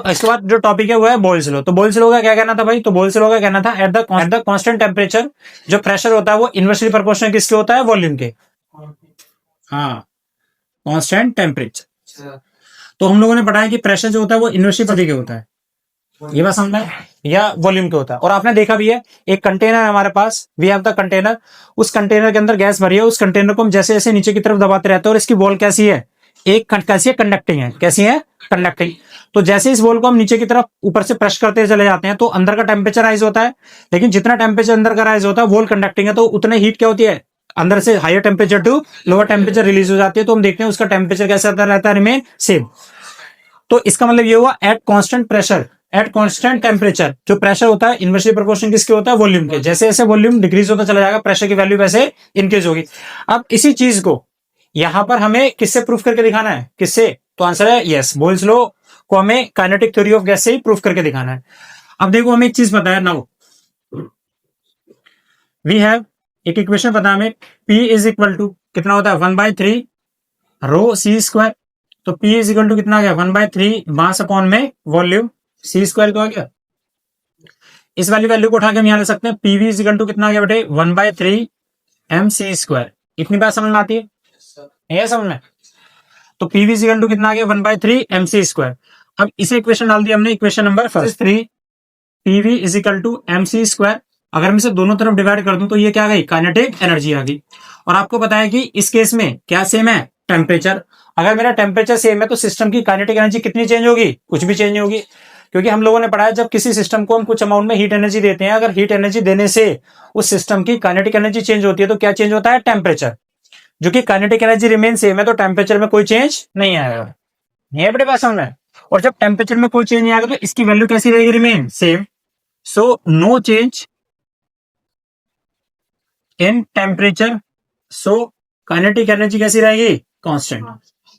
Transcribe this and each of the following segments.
इसके बाद जो टॉपिक है वो है बॉयल्स लॉ। तो बॉयल्स लॉ का क्या कहना था भाई? तो बॉयल्स लॉ का कहना था एट द कांस्टेंट टेम्परेचर जो प्रेशर होता है वो इनवर्सली प्रोपोर्शनल किसके होता है? वॉल्यूम के। हाँ, कांस्टेंट टेम्परेचर। तो हम लोगों ने पढ़ा है कि प्रेशर जो होता है वो इनवर्सली प्रति के होता है, ये बात समझ में, या वॉल्यूम के होता है। और आपने देखा भी है, एक कंटेनर है हमारे पास, वी हैव द कंटेनर, उस कंटेनर के अंदर गैस भरी है, उस कंटेनर को हम जैसे जैसे नीचे की तरफ दबाते रहते हैं और इसकी वॉल कैसी है? एक कैसी है? कंडक्टिंग है। कैसी है? कंडक्टिंग। तो जैसे इस वॉल को हम नीचे की तरफ ऊपर से प्रेस करते चले जाते हैं तो अंदर का टेम्परेचर राइज होता है, लेकिन जितना टेम्परेचर अंदर का राइज होता है, वॉल कंडक्टिंग है तो उतने हीट क्या होती है? अंदर से higher temperature to lower temperature release हो जाती है। तो हम देखते हैं उसका टेम्परेचर कैसा रहता है? Remain same. तो इसका मतलब ये हुआ eight constant pressure, at constant temperature जो प्रेशर होता है इनवर्सली प्रोपोर्शनल किसके होता है? वॉल्यूम के। जैसे जैसे वॉल्यूम डिक्रीज होता चला जाएगा, प्रेशर की वैल्यू वैसे इंक्रीज होगी। अब इसी चीज को यहां पर हमें किससे प्रूफ करके दिखाना है? किससे? तो आंसर है यस, बॉयल्स लॉ को हमें काइनेटिक थ्योरी ऑफ गैस से ही प्रूफ करके दिखाना है। अब देखो हमें एक चीज पता है, नाउ वी हैव एक इक्वेशन पता है हमें, P इज इक्वल टू कितना होता है? 1/3 रो सी स्क्वायर। तो P इज इक्वल टू कितना आ गया? 1/3 मास अपॉन में वॉल्यूम सी स्क्वायर को आ गया। इस वाली वैल्यू को उठा के हम यहां ले सकते हैं, पीवी इज इक्वल टू कितना आ गया बेटे? 1/3 MC स्क्वायर। इतनी बात समझ में आती है? नहीं समझ में? तो पीवी इज इक्वल टू कितना आ गया? 1/3 MC स्क्वायर। अब इसे इक्वेशन डाल दिया हमने, equation number first 3 PV is equal to MC square. अगर मैं इसे दोनों तरफ डिवाइड कर दूं तो ये क्या आ गई? काइनेटिक एनर्जी आ गई। और आपको पता है कि इस केस में क्या सेम है? टेम्परेचर। अगर मेरा टेम्परेचर सेम है तो सिस्टम की काइनेटिक एनर्जी कितनी चेंज होगी? कुछ भी चेंज होगी, क्योंकि हम लोगों ने पढ़ा है जब किसी सिस्टम को हम कुछ अमाउंट में हीट एनर्जी देते हैं, अगर हीट एनर्जी देने से उस सिस्टम की काइनेटिक एनर्जी चेंज होती है तो क्या चेंज होता है? टेम्परेचर। जो कि काइनेटिक एनर्जी रिमेन सेम है तो टेम्परेचर में कोई चेंज नहीं आएगा। नहीं है बेटे बात समझ में? और जब टेम्परेचर में कोई चेंज नहीं आएगा तो इसकी वैल्यू कैसी रहेगी? Remain same. So no change in temperature, so kinetic energy कैसी रहेगी? कांस्टेंट।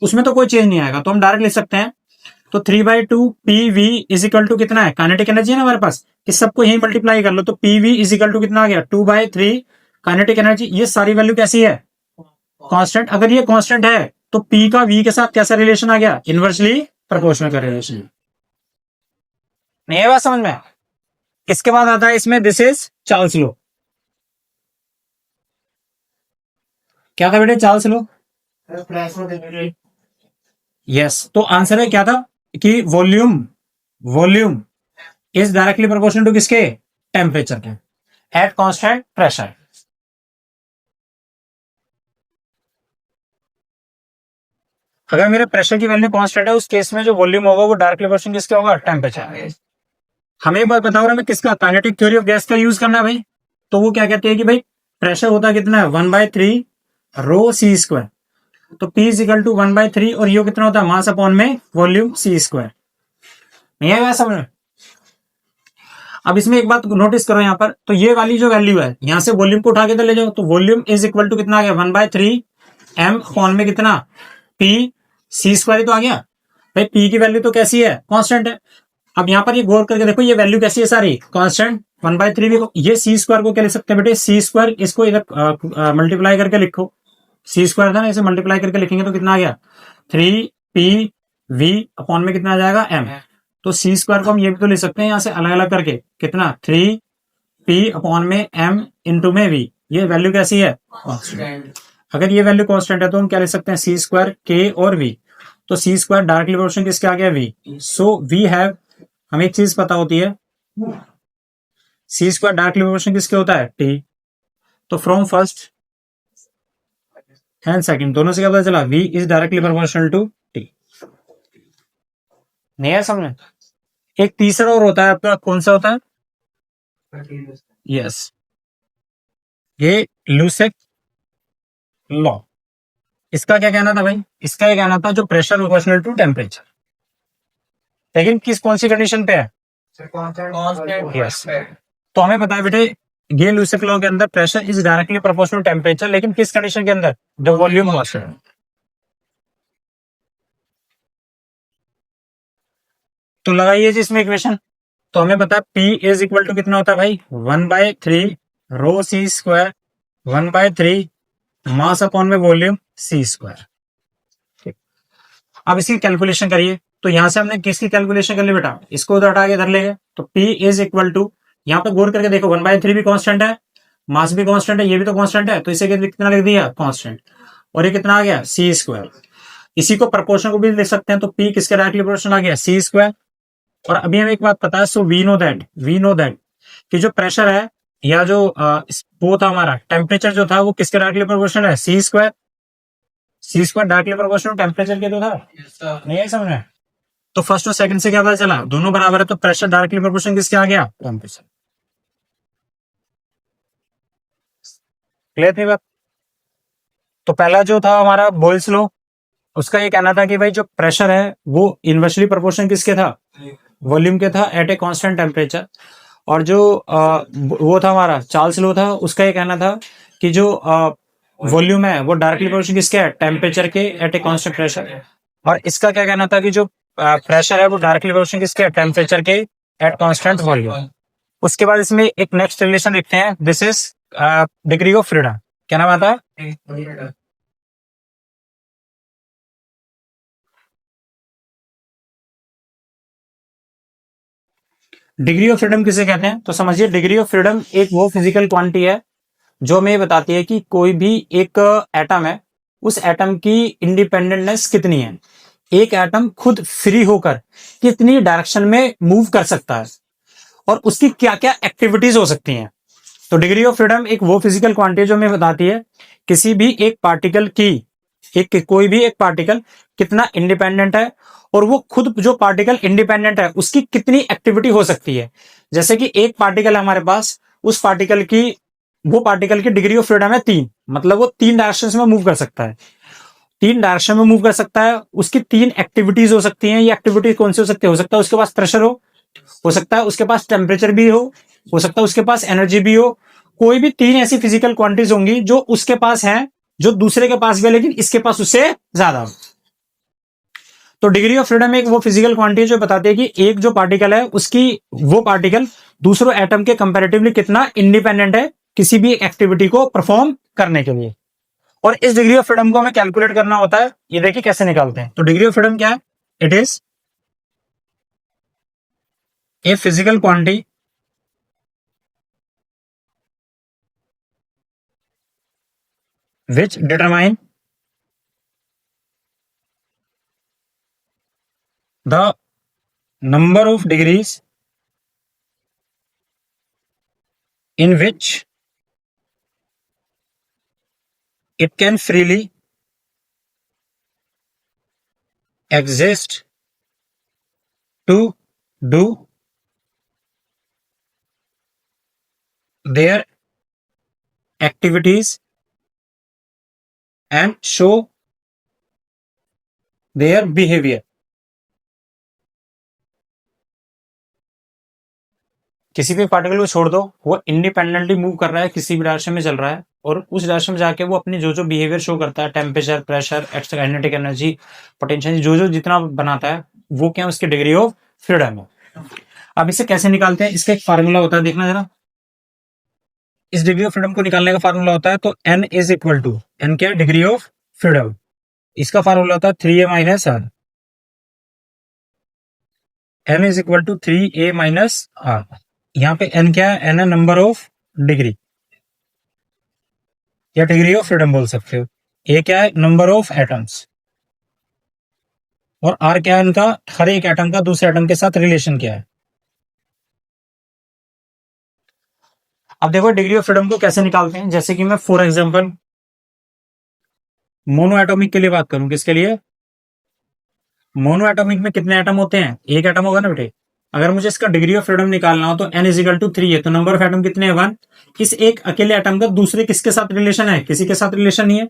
उसमें तो कोई चेंज नहीं आएगा, तो हम डायरेक्ट लिख सकते हैं। तो 3/2 PV इज इक्वल टू कितना है? काइनेटिक एनर्जी है ना हमारे पास, इस सबको यही मल्टीप्लाई कर लो तो PV इज इक्वल टू कितना आ गया? 2/3 काइनेटिक एनर्जी। ये सारी वैल्यू कैसी है? कांस्टेंट। अगर ये कांस्टेंट है तो P का V के साथ कैसा रिलेशन आ गया? इनवर्सली प्रोपोर्शनल का रिलेशन। नहीं है बात समझ में? इसके बाद आता है इसमें दिस इज चार्ल्स लॉ। क्या था बेटे? Charles law. यस, तो आंसर है क्या था कि volume, volume is directly proportional to किसके? टेम्परेचर के एट कांस्टेंट प्रेशर। अगर मेरे प्रेशर की वैल्यू कांस्टेंट है उस केस में जो वॉल्यूम होगा वो डायरेक्टली प्रोपोर्शनल किसके होगा? टेम्परेचर। हमें एक बात बताओ रहा मैं, किसका काइनेटिक थ्योरी ऑफ गैस का यूज करना है भाई? तो वो क्या कहते हैं कि भाई प्रेशर होता कितना है? 1/3 रो सी स्क्वायर। तो P इज इक्वल टू 1/3 और ये कितना होता है? मास अपॉन में वॉल्यूम सी स्क्वायर। नहीं आया समझ में? अब इसमें एक बात नोटिस करो यहाँ पर, तो ये वाली जो वैल्यू है यहां से वॉल्यूम को उठा के तो ले जाओ, तो वॉल्यूम इज इक्वल टू कितना आ गया? 1/3 M अपॉन में कितना? P C स्क्वायर तो आ गया। भाई P की वैल्यू तो कैसी है? कांस्टेंट है। अब यहाँ पर ये गौर करके देखो, ये वैल्यू कैसी है? सारी कांस्टेंट। 1/3 भी ये सी स्क्वायर को क्या लिख सकते हैं बेटे? सी स्क्वायर। इसको इधर मल्टीप्लाई करके लिखो, सी स्क्वायर था ना, इसे मल्टीप्लाई करके लिखेंगे तो कितना आ गया? 3PV अपॉन में कितना आ जाएगा? M। तो सी स्क्वायर को हम ये भी तो लिख सकते हैं यहाँ से अलग अलग करके, कितना? 3P अपॉन में M इंटू में V। ये वैल्यू कैसी है? कांस्टेंट। अगर ये वैल्यू कांस्टेंट है तो हम क्या लिख सकते हैं? सी स्क्वायर K और V। तो सी स्क्वायर डायरेक्टली प्रोपोर्शनल किसके आ गया? V। सो वी हैव, हमें एक चीज पता होती है, सी स्क्वायर डायरेक्टली प्रोपोर्शनल किसके होता है? T। तो फ्रॉम फर्स्ट एंड सेकंड दोनों से क्या पता चला? V is directly proportional to T। नहीं है समझ में? एक तीसरा और होता है आपका, कौन सा होता है? यस, ये लूसेक लॉ। इसका क्या कहना था भाई? इसका ये कहना था जो प्रेशर प्रोपोर्शनल टू टेम्परेचर, लेकिन किस कौन सी कंडीशन पे है? यस। तो हमें पता है बेटे ये लूसेक लॉ के अंदर pressure is directly proportional to temperature, लेकिन किस कंडीशन के अंदर? The volume constant. तो लगाइए जी इसमें इक्वेशन। तो हमें पता है P इज इक्वल टू कितना होता है भाई? 1/3 रो सी स्क्वायर 1/3 मास अपॉन में वॉल्यूम सी स्क्वायर। ठीक, अब इसकी कैलकुलेशन करिए। तो यहां से हमने किसकी कैलकुलेशन कर ली बेटा, इसको उधर हटा के इधर ले गए, तो P इज इक्वल टू, यहाँ पे गौर करके देखो 1/3 भी कांस्टेंट है, मास भी कांस्टेंट है, ये भी तो कांस्टेंट है, तो इसे कितना लिख दिया कांस्टेंट, और ये कितना आ गया सी स्क्वायर। इसी को प्रपोर्शन को भी लिख सकते हैं, तो P किसके डायरेक्टली प्रोपोर्शनल आ गया सी स्क्वायर। और अभी हमें एक बात पता है, सो वी नो दैट कि जो प्रेशर है या जो वो था हमारा टेम्परेचर जो था वो किसके डायरेक्टली प्रोपोर्शनल है, सी स्क्वायर। सी स्क्वायर डायरेक्टली प्रोपोर्शनल टेम्परेचर के तो था, नहीं है समझ में। तो फर्स्ट और सेकंड से क्या पता चला, दोनों बराबर है, तो प्रेशर डायरेक्टली प्रोपोर्शनल किसके आ गया, टेम्परेचर। क्लियर थी बात। तो पहला जो था हमारा बोयल्स लॉ, उसका ये कहना था कि भाई जो प्रेशर है वो इनवर्सली प्रोपोर्शन किसके था, वॉल्यूम के था एट ए कांस्टेंट टेम्परेचर। और जो वो था हमारा चार्ल्स लॉ था, उसका ये कहना था कि जो वॉल्यूम है वो डायरेक्टली प्रोपोर्शनल किसके है, टेम्परेचर के एट ए कांस्टेंट प्रेशर। और इसका क्या कहना था कि जो प्रेशर है वो डायरेक्टली प्रोपोर्शनल किसके है, टेम्परेचर के एट कांस्टेंट वॉल्यूम। उसके बाद इसमें एक नेक्स्ट रिलेशन देखते हैं, this is degree of freedom. क्या नाम आता है, डिग्री ऑफ फ्रीडम किसे कहते हैं। तो समझिए डिग्री ऑफ फ्रीडम एक वो फिजिकल क्वांटिटी है जो हमें बताती है कि कोई भी एक एटम है, उस एटम की इंडिपेंडेंटनेस कितनी है, एक एटम खुद फ्री होकर कितनी डायरेक्शन में मूव कर सकता है और उसकी क्या क्या एक्टिविटीज हो सकती हैं। तो डिग्री ऑफ फ्रीडम एक वो फिजिकल क्वांटिटी जो हमें बताती है किसी भी एक पार्टिकल की, एक कोई भी एक पार्टिकल कितना इंडिपेंडेंट है और वो खुद जो पार्टिकल इंडिपेंडेंट है उसकी कितनी एक्टिविटी हो सकती है। जैसे कि एक पार्टिकल है हमारे पास, उस पार्टिकल की, वो पार्टिकल की डिग्री ऑफ फ्रीडम है 3, मतलब वो 3 डायरेक्शन में मूव कर सकता है, 3 डायरेक्शन में मूव कर सकता है, उसकी 3 एक्टिविटीज हो सकती हैं। ये एक्टिविटी कौन सी हो सकता है उसके पास प्रेशर हो सकता है उसके पास टेम्परेचर भी हो सकता है उसके पास एनर्जी भी हो। कोई भी 3 ऐसी फिजिकल क्वांटिटीज होंगी जो उसके पास है, जो दूसरे के पास भी है लेकिन इसके पास उससे ज्यादा हो। तो डिग्री ऑफ फ्रीडम एक वो फिजिकल क्वांटिटी जो बताती है कि एक जो पार्टिकल है उसकी, वो पार्टिकल दूसरों एटम के कंपैरेटिवली कितना इंडिपेंडेंट है किसी भी एक्टिविटी को परफॉर्म करने के लिए। और इस डिग्री ऑफ फ्रीडम को हमें कैलकुलेट करना होता है, ये देखिए कैसे निकालते हैं। तो डिग्री ऑफ फ्रीडम क्या है, it is a physical quantity which determine the number of degrees in which it can freely exist to do their activities and show their behavior। किसी भी पार्टिकल को छोड़ दो, वो इंडिपेंडेंटली मूव कर रहा है, किसी भी डायरेक्शन में चल रहा है और उस डायरेक्शन में जाके वो अपनी जो जो बिहेवियर शो करता है, temperature, pressure, extra kinetic energy, potential, जो जो जितना बनाता है वो क्या है, उसकी डिग्री ऑफ फ्रीडम है। अब इसे कैसे निकालते हैं, इसका एक फार्मूला होता है, देखना जरा। इस डिग्री ऑफ फ्रीडम को निकालने का फार्मूला होता है, तो N is equal to, N क्या है, डिग्री ऑफ फ्रीडम। इसका फार्मूला होता है 3a-r। N is equal to 3a-r। यहाँ पे एन क्या है, एन है नंबर ऑफ डिग्री या डिग्री ऑफ फ्रीडम बोल सकते हो। ए क्या है, नंबर ऑफ एटम्स, और आर क्या है, इनका हर एक एटम का दूसरे एटम के साथ रिलेशन क्या है। अब देखो डिग्री ऑफ फ्रीडम को कैसे निकालते हैं। जैसे कि मैं फॉर एग्जांपल मोनो एटॉमिक के लिए बात करूं, किसके लिए, मोनो एटॉमिक में कितने एटम होते हैं, एक एटम होगा ना बेटे। अगर मुझे इसका डिग्री ऑफ फ्रीडम निकालना हो तो n इज इक्वल टू 3 है, तो नंबर ऑफ एटम कितने हैं, 1। इस एक अकेले एटम का दूसरे किसके साथ रिलेशन है, किसी के साथ रिलेशन नहीं है,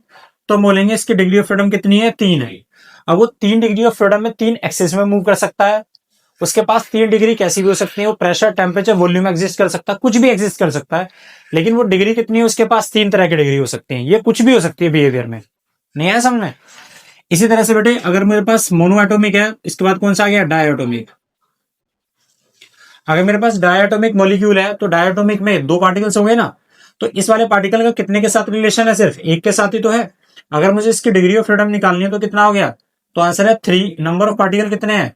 तो बोलेंगे इसकी डिग्री ऑफ फ्रीडम कितनी है, 3 है। अब वो 3 डिग्री ऑफ फ्रीडम में 3 एक्सेस में मूव कर सकता है, उसके पास 3 डिग्री कैसी भी हो सकती है, वो प्रेशर, टेम्परेचर, वॉल्यूम एग्जिस्ट कर सकता है, कुछ भी एग्जिस्ट कर सकता है, लेकिन वो डिग्री कितनी है, उसके पास 3 तरह की डिग्री हो सकती है, ये कुछ भी हो सकती है बिहेवियर में, नहीं है समझ में। इसी तरह से बेटे अगर मेरे पास मोनो एटॉमिक है, इसके बाद कौन सा आ गया, डायटोमिक। अगर मेरे पास डायटोमिक मॉलिक्यूल है तो डायटोमिक में 2 पार्टिकल्स होंगे ना, तो इस वाले पार्टिकल का कितने के साथ रिलेशन है? सिर्फ एक के साथ ही तो है। अगर मुझे इसकी डिग्री ऑफ फ्रीडम निकालनी है तो कितना हो गया? तो आंसर है 3। नंबर ऑफ पार्टिकल कितने हैं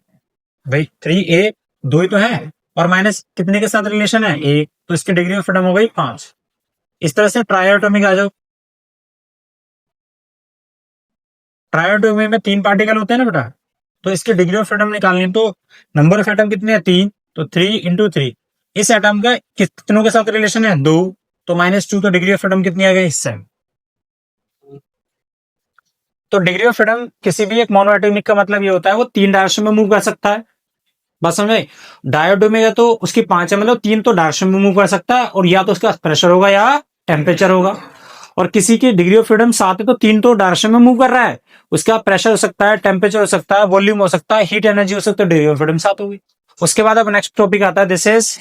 भाई? 3a, 2 ही तो है। और माइनस कितने के साथ रिलेशन है? 1, तो इसकी डिग्री ऑफ फ्रीडम हो गई 5। इस तरह से ट्रायोटोमिक आ जाओ। ट्रायोटोमिक में 3 पार्टिकल होते हैं ना बेटा, तो इसकी डिग्री ऑफ फ्रीडम निकालनी है तो नंबर ऑफ एटम कितने हैं? 3, तो 3 इंटू 3। इस एटम का कितनों के साथ रिलेशन है? 2, तो -2, तो डिग्री ऑफ फ्रीडम कितनी आ गई इससे? तो डिग्री ऑफ फ्रीडम किसी भी एक मोनोएटॉमिक का मतलब ये होता है वो 3 डायरेक्शन में मूव कर सकता है। बस समझे? डायोटोमिक है तो उसकी 5 है, मतलब 3 तो डायरेक्शन में मूव कर सकता है, और या तो उसका प्रेशर होगा या टेम्परेचर होगा। और किसी की डिग्री ऑफ फ्रीडम 7 है तो 3 तो डायरेक्शन में मूव कर रहा है, उसका प्रेशर हो सकता है, टेम्परेचर हो सकता है, वॉल्यूम हो सकता है, हीट एनर्जी हो सकता है, डिग्री ऑफ फ्रीडम 7 होगी। उसके बाद अब नेक्स्ट टॉपिक आता है, दिस इज